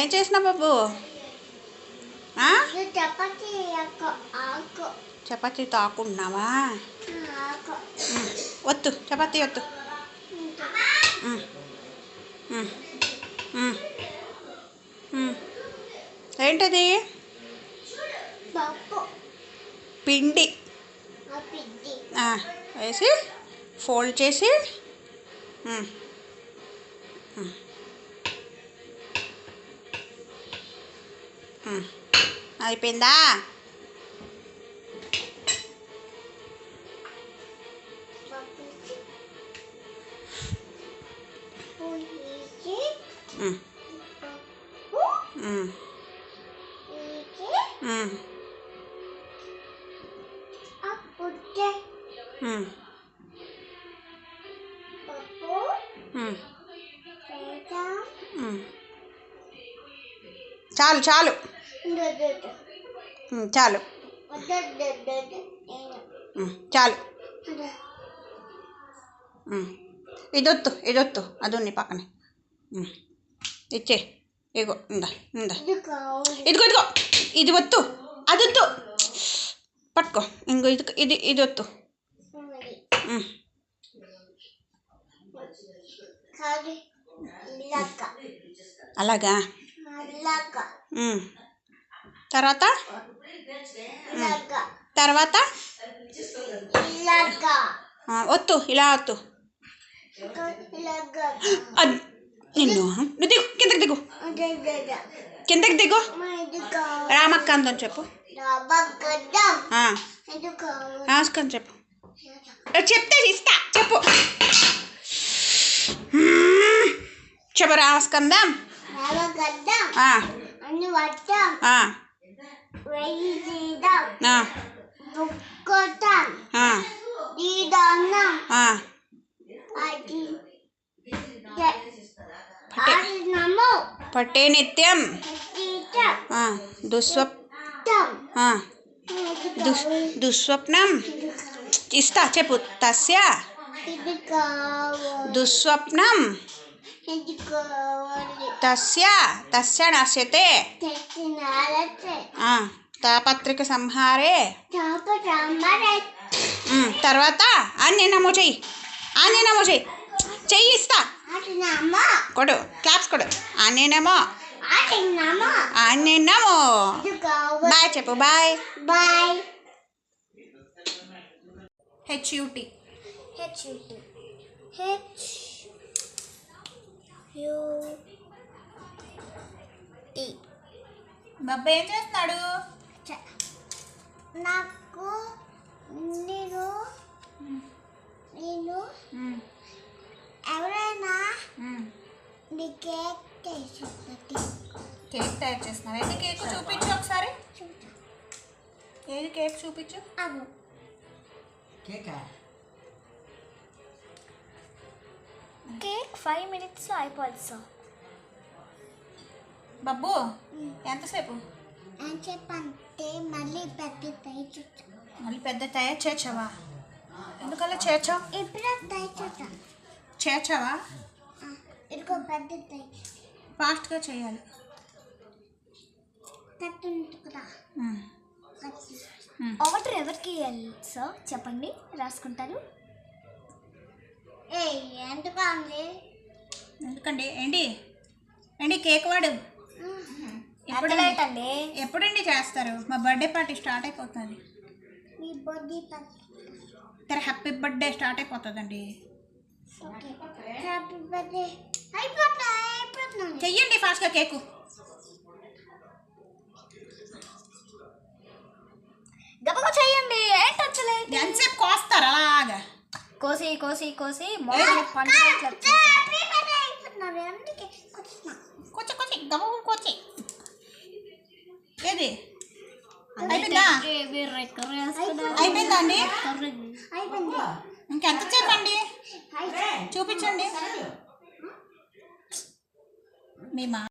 ఏం చేసినావు బాబు? చపాతీతో ఆకుంటున్నావా? వద్దు, చపాతీ వద్దు. ఏంటది? పిండి వేసి ఫోల్డ్ చేసి అయిపోయిందా? చాలు చాలు చాలు చాలు. ఇదొత్తు అది నీ పక్కనే ఇచ్చే. ఇగో ఇందా ఇదిగో ఇదిగో, ఇది వద్దు, అది వద్దు, పట్టుకో. ఇంకో ఇది వద్దు. అలాగా? తర్వాత వద్దు, ఇలా వద్దు. నిన్ను దిగు, కిందకి దిగు, కిందకి దిగు. రామక్కందని చెప్పు. రామస్కందం చెప్పు. చెప్తే ఇస్తా, చెప్పు చెప్పు. రామస్కందం పట్టే నిత్యం దుస్వప్నం ఇస్తా, చెప్పు. తస్య దుస్వప్నం తస్య నశ్యతే తాపత్రిక సంహారే. తర్వాత ఆంజనేయనమో చెయ్యి, ఆంజనేయనమో చెయ్యి, చెయ్యి ఇస్తా. కొడు, క్లాప్స్ కొడు. ఆంజనేయనమో, ఆంజనేయనమో. బాయ్ చెప్పు. బాయ్. HUT బాబా ఏం చేస్తున్నాడు? నాకు నేను ఎవరైనా కేక్ తయారు చేస్తున్నావు? ఏది కేక్ చూపించు ఒకసారి. ఏది కేక్ చూపించు. కేక్ 5 minutes అయిపోద్ది సార్. బాబు ఎంతసేపు? చెప్పంటే మళ్ళీ పెద్ద తయారు చేర్చావా? ఎందుకలా చేర్చావు? ఇప్పుడు చేర్చావా? ఇదిగో పెద్ద ఫాస్ట్గా చేయాలి. ఆర్డర్ ఎవరికి ఇవ్వాలి సార్ చెప్పండి, రాసుకుంటారు. ఎందుకండి ఏంటి కేక్ వాడు ఎప్పుడండి చేస్తారు? మా బర్త్డే పార్టీ స్టార్ట్ అయిపోతుంది. హ్యాపీ బర్త్డే స్టార్ట్ అయిపోతుందండి. చెయ్యండి ఫాస్ట్గా కేకు. గబగబా చెయ్యండి. ఎంతసేపు కోస్తారు అలాగా? కోసి కొంచెం గబగబా కోసి. ఏది అయిపోయిందా? అయిపోయిందా అండి? ఇంకెంత చెప్పండి, చూపించండి. మీ మా